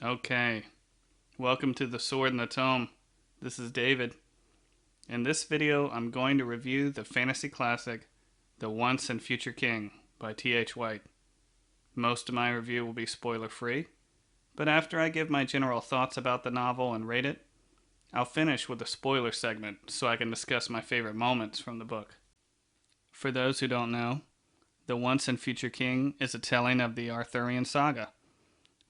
Okay, welcome to the Sword and the Tome. This is David. In this video, I'm going to review the fantasy classic, The Once and Future King by T.H. White. Most of my review will be spoiler-free, but after I give my general thoughts about the novel and rate it, I'll finish with a spoiler segment so I can discuss my favorite moments from the book. For those who don't know, The Once and Future King is a telling of the Arthurian saga,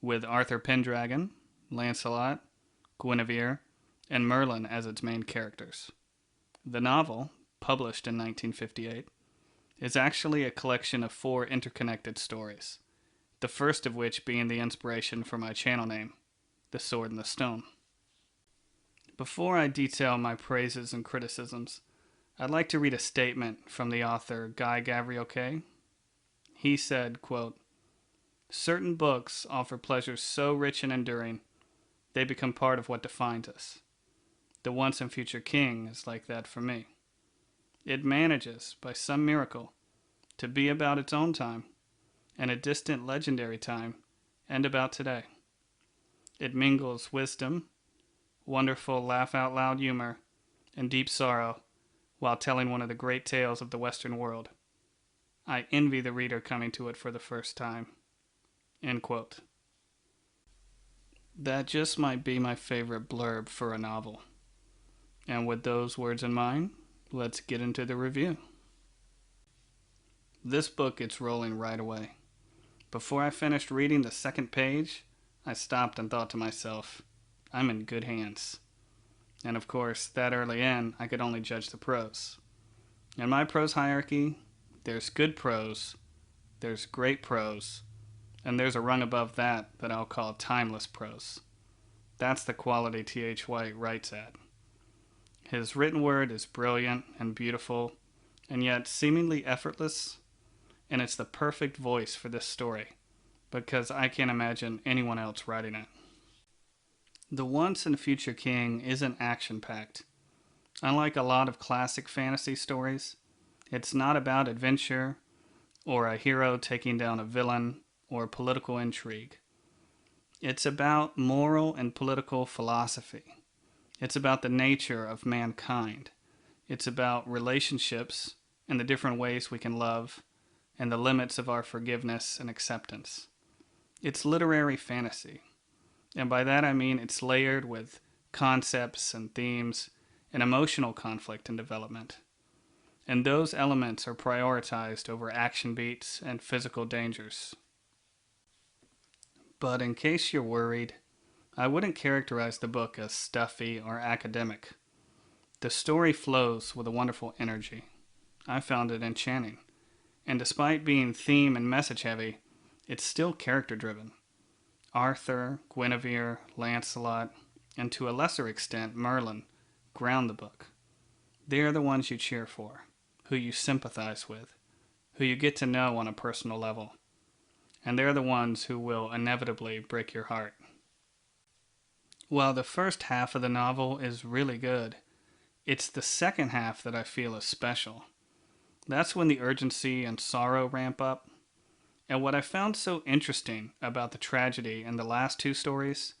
with Arthur Pendragon, Lancelot, Guinevere, and Merlin as its main characters. The novel, published in 1958, is actually a collection of 4 interconnected stories, the first of which being the inspiration for my channel name, The Sword and the Stone. Before I detail my praises and criticisms, I'd like to read a statement from the author Gavriel Kay. He said, quote, "Certain books offer pleasures so rich and enduring, they become part of what defines us. The Once and Future King is like that for me. It manages, by some miracle, to be about its own time, and a distant legendary time, and about today. It mingles wisdom, wonderful laugh-out-loud humor, and deep sorrow, while telling one of the great tales of the Western world. I envy the reader coming to it for the first time." End quote. That just might be my favorite blurb for a novel. And with those words in mind, let's get into the review. This book gets rolling right away. Before I finished reading the second page, I stopped and thought to myself, I'm in good hands. And of course, that early in, I could only judge the prose. In my prose hierarchy, there's good prose, there's great prose, and there's a rung above that I'll call timeless prose. That's the quality T.H. White writes at. His written word is brilliant and beautiful, and yet seemingly effortless, and it's the perfect voice for this story, because I can't imagine anyone else writing it. The Once and Future King isn't action-packed. Unlike a lot of classic fantasy stories, it's not about adventure, or a hero taking down a villain, or political intrigue. It's about moral and political philosophy. It's about the nature of mankind. It's about relationships and the different ways we can love and the limits of our forgiveness and acceptance. It's literary fantasy. And by that I mean it's layered with concepts and themes and emotional conflict and development. And those elements are prioritized over action beats and physical dangers. But in case you're worried, I wouldn't characterize the book as stuffy or academic. The story flows with a wonderful energy. I found it enchanting. And despite being theme and message heavy, it's still character driven. Arthur, Guinevere, Lancelot, and to a lesser extent Merlin, ground the book. They're the ones you cheer for, who you sympathize with, who you get to know on a personal level. And they're the ones who will inevitably break your heart. While the first half of the novel is really good, it's the second half that I feel is special. That's when the urgency and sorrow ramp up. And what I found so interesting about the tragedy in the last 2 stories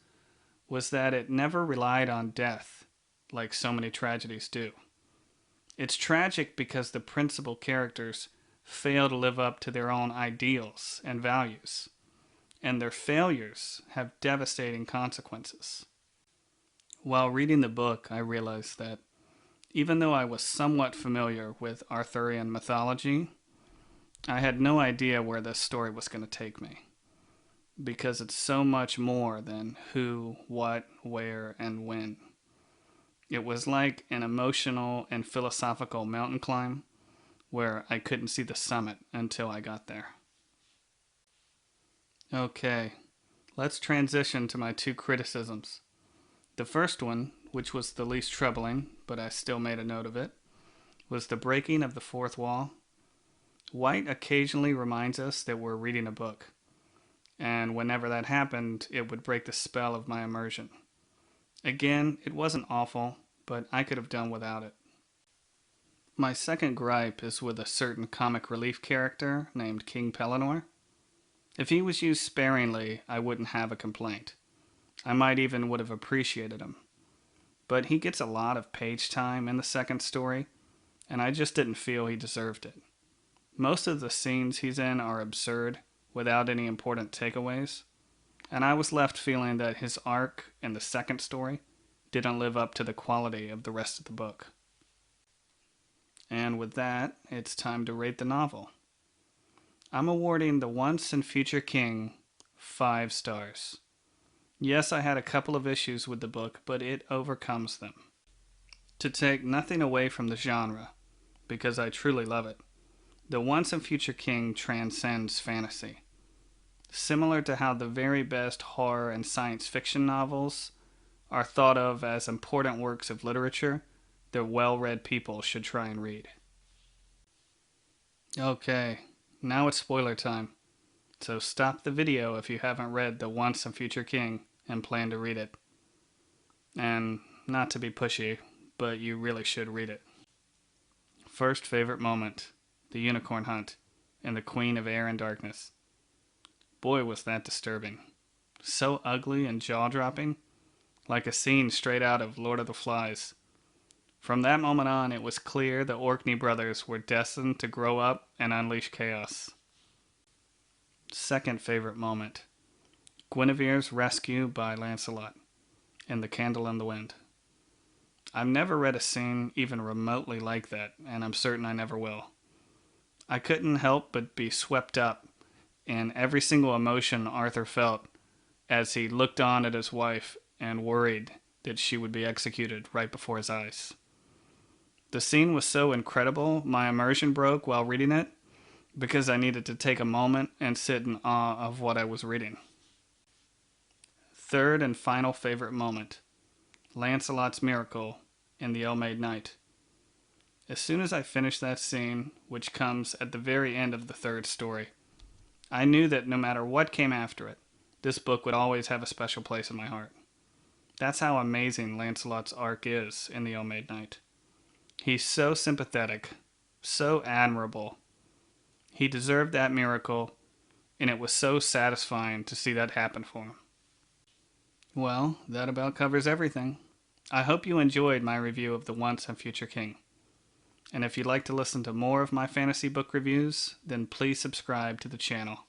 was that it never relied on death, like so many tragedies do. It's tragic because the principal characters fail to live up to their own ideals and values, and their failures have devastating consequences. While reading the book, I realized that even though I was somewhat familiar with Arthurian mythology, I had no idea where this story was going to take me, because it's so much more than who, what, where, and when. It was like an emotional and philosophical mountain climb where I couldn't see the summit until I got there. Okay, let's transition to my 2 criticisms. The first one, which was the least troubling, but I still made a note of it, was the breaking of the 4th wall. White occasionally reminds us that we're reading a book, and whenever that happened, it would break the spell of my immersion. Again, it wasn't awful, but I could have done without it. My second gripe is with a certain comic relief character named King Pellinor. If he was used sparingly, I wouldn't have a complaint. I might even would have appreciated him. But he gets a lot of page time in the second story, and I just didn't feel he deserved it. Most of the scenes he's in are absurd, without any important takeaways, and I was left feeling that his arc in the second story didn't live up to the quality of the rest of the book. And with that, it's time to rate the novel. I'm awarding The Once and Future King 5 stars. Yes, I had a couple of issues with the book, but it overcomes them. To take nothing away from the genre, because I truly love it, The Once and Future King transcends fantasy. Similar to how the very best horror and science fiction novels are thought of as important works of literature that well-read people should try and read. Okay, now it's spoiler time. So stop the video if you haven't read The Once and Future King and plan to read it. And not to be pushy, but you really should read it. First favorite moment, the unicorn hunt and the Queen of Air and Darkness. Boy, was that disturbing. So ugly and jaw-dropping, like a scene straight out of Lord of the Flies. From that moment on, it was clear the Orkney brothers were destined to grow up and unleash chaos. Second favorite moment, Guinevere's rescue by Lancelot and the Candle in the Wind. I've never read a scene even remotely like that, and I'm certain I never will. I couldn't help but be swept up in every single emotion Arthur felt as he looked on at his wife and worried that she would be executed right before his eyes. The scene was so incredible, my immersion broke while reading it because I needed to take a moment and sit in awe of what I was reading. Third and final favorite moment, Lancelot's miracle in the Ill-Made Knight. As soon as I finished that scene, which comes at the very end of the third story, I knew that no matter what came after it, this book would always have a special place in my heart. That's how amazing Lancelot's arc is in the Ill-Made Knight. He's so sympathetic, so admirable. He deserved that miracle, and it was so satisfying to see that happen for him. Well, that about covers everything. I hope you enjoyed my review of The Once and Future King. And if you'd like to listen to more of my fantasy book reviews, then please subscribe to the channel.